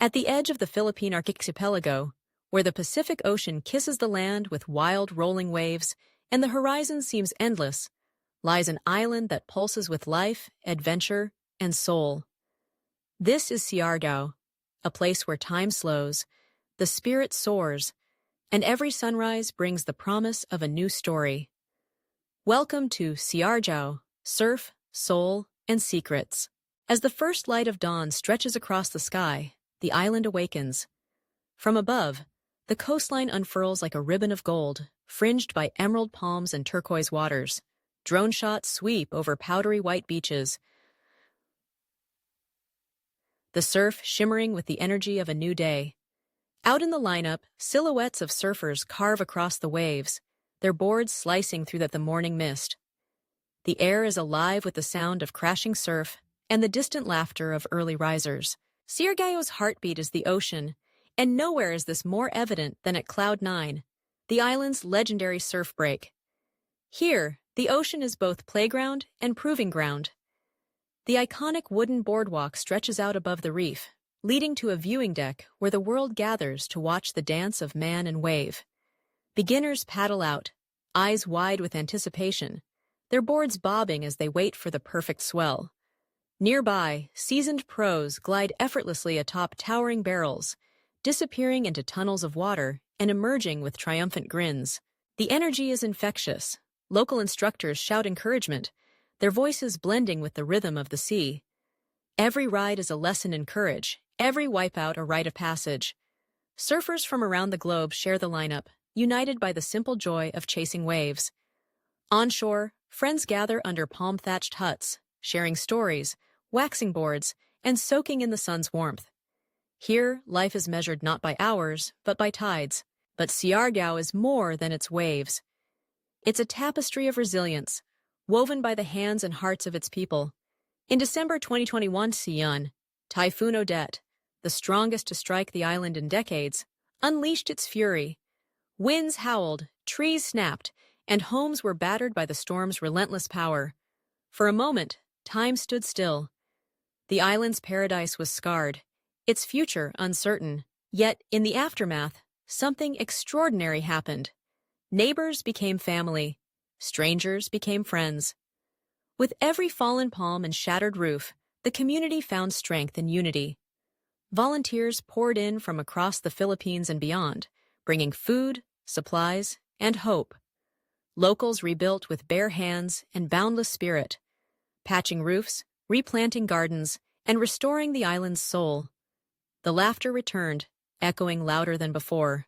At the edge of the Philippine archipelago, where the Pacific Ocean kisses the land with wild rolling waves and the horizon seems endless, lies an island that pulses with life, adventure, and soul. This is Siargao, a place where time slows, the spirit soars, and every sunrise brings the promise of a new story. Welcome to Siargao, Surf, Soul, and Secrets. As the first light of dawn stretches across the sky, the island awakens. From above, the coastline unfurls like a ribbon of gold, fringed by emerald palms and turquoise waters. Drone shots sweep over powdery white beaches, the surf shimmering with the energy of a new day. Out in the lineup, silhouettes of surfers carve across the waves, their boards slicing through the morning mist. The air is alive with the sound of crashing surf and the distant laughter of early risers. Siargao's heartbeat is the ocean, and nowhere is this more evident than at Cloud 9, the island's legendary surf break. Here, the ocean is both playground and proving ground. The iconic wooden boardwalk stretches out above the reef, leading to a viewing deck where the world gathers to watch the dance of man and wave. Beginners paddle out, eyes wide with anticipation, their boards bobbing as they wait for the perfect swell. Nearby, seasoned pros glide effortlessly atop towering barrels, disappearing into tunnels of water and emerging with triumphant grins. The energy is infectious. Local instructors shout encouragement, their voices blending with the rhythm of the sea. Every ride is a lesson in courage, every wipeout a rite of passage. Surfers from around the globe share the lineup, united by the simple joy of chasing waves. Onshore, friends gather under palm-thatched huts, sharing stories, waxing boards, and soaking in the sun's warmth. Here, life is measured not by hours, but by tides. But Siargao is more than its waves. It's a tapestry of resilience, woven by the hands and hearts of its people. In December 2021, Typhoon Odette, the strongest to strike the island in decades, unleashed its fury. Winds howled, trees snapped, and homes were battered by the storm's relentless power. For a moment, time stood still. The island's paradise was scarred, its future uncertain. Yet, in the aftermath, something extraordinary happened. Neighbors became family. Strangers became friends. With every fallen palm and shattered roof, the community found strength and unity. Volunteers poured in from across the Philippines and beyond, bringing food, supplies, and hope. Locals rebuilt with bare hands and boundless spirit, patching roofs, replanting gardens, and restoring the island's soul. The laughter returned, echoing louder than before.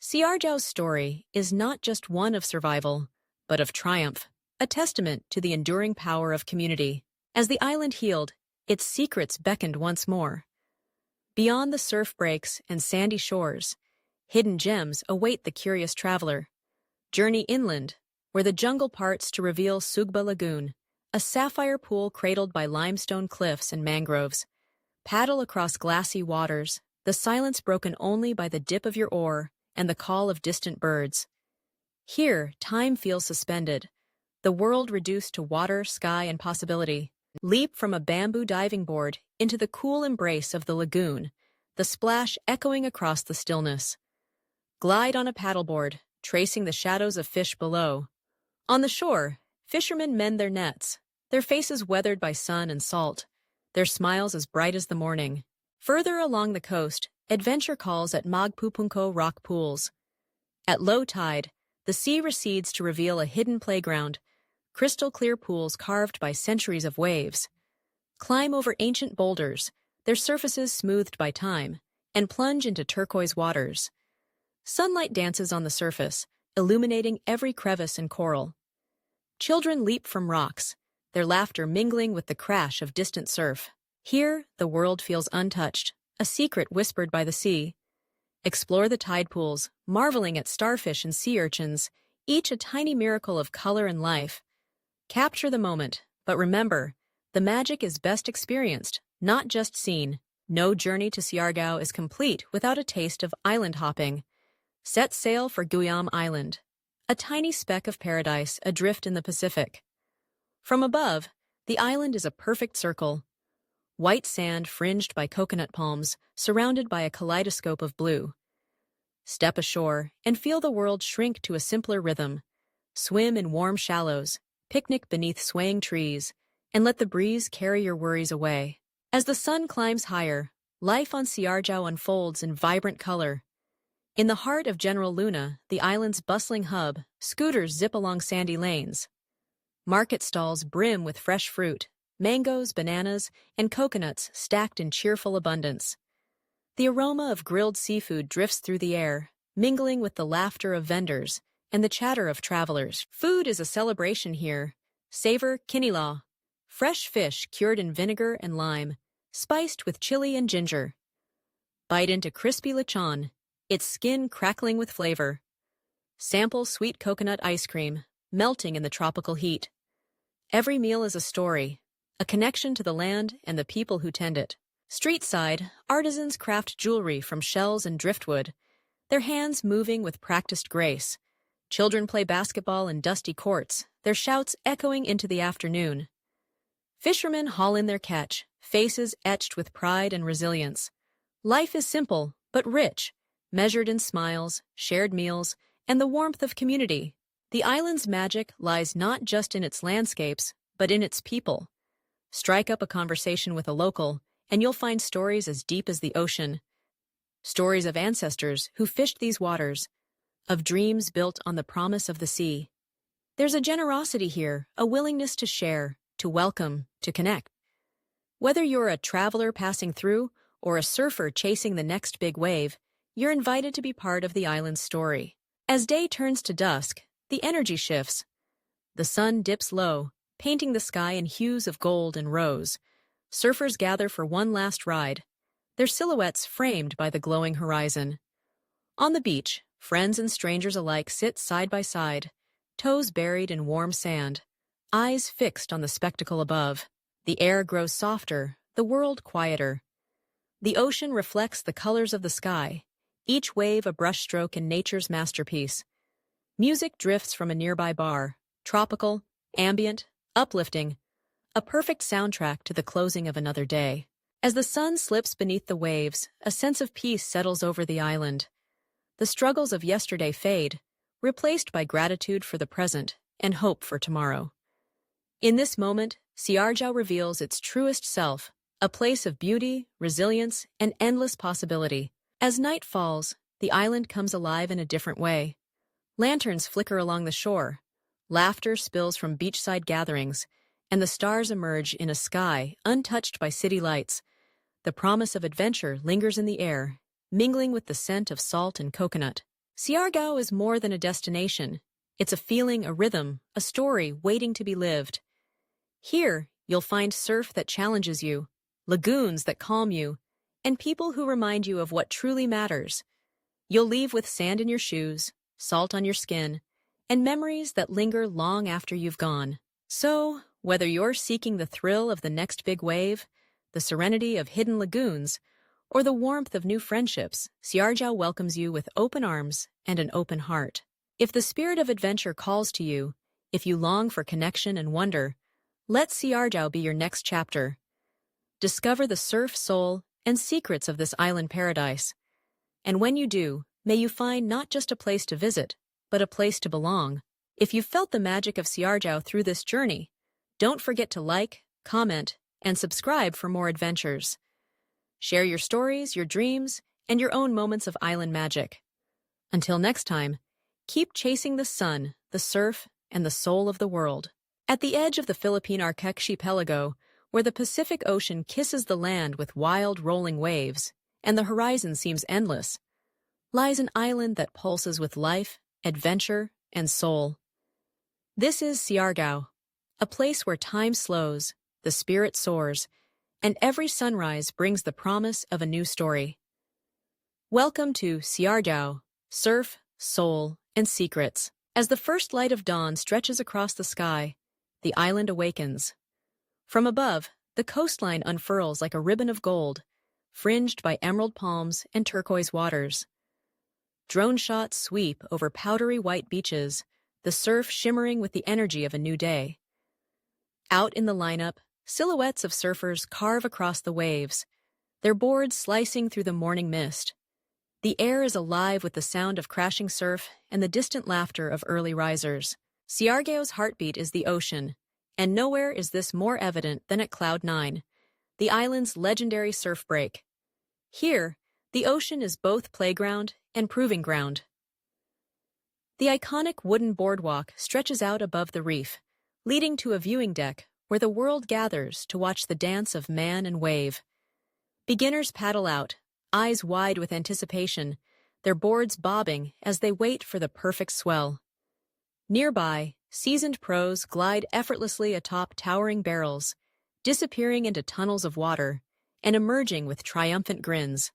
Siargao's story is not just one of survival, but of triumph, a testament to the enduring power of community. As the island healed, its secrets beckoned once more. Beyond the surf breaks and sandy shores, hidden gems await the curious traveler. Journey inland, where the jungle parts to reveal Sugba Lagoon, a sapphire pool cradled by limestone cliffs and mangroves. Paddle across glassy waters, the silence broken only by the dip of your oar and the call of distant birds. Here, time feels suspended, the world reduced to water, sky, and possibility. Leap from a bamboo diving board into the cool embrace of the lagoon, the splash echoing across the stillness. Glide on a paddleboard, tracing the shadows of fish below. On the shore, fishermen mend their nets, their faces weathered by sun and salt, their smiles as bright as the morning. Further along the coast, adventure calls at Magpupungko rock pools. At low tide, the sea recedes to reveal a hidden playground, crystal-clear pools carved by centuries of waves. Climb over ancient boulders, their surfaces smoothed by time, and plunge into turquoise waters. Sunlight dances on the surface, illuminating every crevice and coral. Children leap from rocks, their laughter mingling with the crash of distant surf. Here, the world feels untouched, a secret whispered by the sea. Explore the tide pools, marveling at starfish and sea urchins, each a tiny miracle of color and life. Capture the moment, but remember, the magic is best experienced, not just seen. No journey to Siargao is complete without a taste of island hopping. Set sail for Guam Island, a tiny speck of paradise adrift in the Pacific. From above, the island is a perfect circle. white sand fringed by coconut palms, surrounded by a kaleidoscope of blue. Step ashore and feel the world shrink to a simpler rhythm. Swim in warm shallows, picnic beneath swaying trees, and let the breeze carry your worries away. As the sun climbs higher, life on Siargao unfolds in vibrant color. In the heart of General Luna, the island's bustling hub, scooters zip along sandy lanes. Market stalls brim with fresh fruit, mangoes, bananas, and coconuts stacked in cheerful abundance. The aroma of grilled seafood drifts through the air, mingling with the laughter of vendors and the chatter of travelers. Food is a celebration here. Savor kinilaw, fresh fish cured in vinegar and lime, spiced with chili and ginger. Bite into crispy lechon, its skin crackling with flavor. Sample sweet coconut ice cream, melting in the tropical heat. Every meal is a story, a connection to the land and the people who tend it. Street-side, artisans craft jewelry from shells and driftwood, their hands moving with practiced grace. Children play basketball in dusty courts, their shouts echoing into the afternoon. Fishermen haul in their catch, faces etched with pride and resilience. Life is simple, but rich, measured in smiles, shared meals, and the warmth of community. The island's magic lies not just in its landscapes, but in its people. Strike up a conversation with a local, and you'll find stories as deep as the ocean. Stories of ancestors who fished these waters, of dreams built on the promise of the sea. There's a generosity here, a willingness to share, to welcome, to connect. Whether you're a traveler passing through or a surfer chasing the next big wave, you're invited to be part of the island's story. As day turns to dusk, the energy shifts. The sun dips low, painting the sky in hues of gold and rose. Surfers gather for one last ride, their silhouettes framed by the glowing horizon. On the beach, friends and strangers alike sit side by side, toes buried in warm sand, eyes fixed on the spectacle above. The air grows softer, the world quieter. The ocean reflects the colors of the sky, each wave a brushstroke in nature's masterpiece. Music drifts from a nearby bar, tropical, ambient, uplifting, a perfect soundtrack to the closing of another day. As the sun slips beneath the waves, a sense of peace settles over the island. The struggles of yesterday fade, replaced by gratitude for the present and hope for tomorrow. In this moment, Siargao reveals its truest self, a place of beauty, resilience, and endless possibility. As night falls, the island comes alive in a different way. Lanterns flicker along the shore, laughter spills from beachside gatherings, and the stars emerge in a sky untouched by city lights. The promise of adventure lingers in the air, mingling with the scent of salt and coconut. Siargao is more than a destination. It's a feeling, a rhythm, a story waiting to be lived. Here, you'll find surf that challenges you, lagoons that calm you, and people who remind you of what truly matters. You'll leave with sand in your shoes, salt on your skin, and memories that linger long after you've gone. So, whether you're seeking the thrill of the next big wave, the serenity of hidden lagoons, or the warmth of new friendships, Siargao welcomes you with open arms and an open heart. If the spirit of adventure calls to you, if you long for connection and wonder, let Siargao be your next chapter. Discover the surf, soul, and secrets of this island paradise. And when you do, may you find not just a place to visit, but a place to belong. If you felt the magic of Siargao through this journey, don't forget to like, comment, and subscribe for more adventures. Share your stories, your dreams, and your own moments of island magic. Until next time, keep chasing the sun, the surf, and the soul of the world. At the edge of the Philippine archipelago, where the Pacific Ocean kisses the land with wild rolling waves, and the horizon seems endless, lies an island that pulses with life, adventure, and soul. This is Siargao, a place where time slows, the spirit soars, and every sunrise brings the promise of a new story. Welcome to Siargao, surf, soul, and secrets. As the first light of dawn stretches across the sky, the island awakens. From above, the coastline unfurls like a ribbon of gold, fringed by emerald palms and turquoise waters. Drone shots sweep over powdery white beaches, the surf shimmering with the energy of a new day. Out in the lineup, silhouettes of surfers carve across the waves, their boards slicing through the morning mist. The air is alive with the sound of crashing surf and the distant laughter of early risers. Siargao's heartbeat is the ocean, and nowhere is this more evident than at Cloud 9, the island's legendary surf break. Here, the ocean is both playground and proving ground. The iconic wooden boardwalk stretches out above the reef, leading to a viewing deck where the world gathers to watch the dance of man and wave. Beginners paddle out, eyes wide with anticipation, their boards bobbing as they wait for the perfect swell. Nearby, seasoned pros glide effortlessly atop towering barrels, disappearing into tunnels of water and emerging with triumphant grins.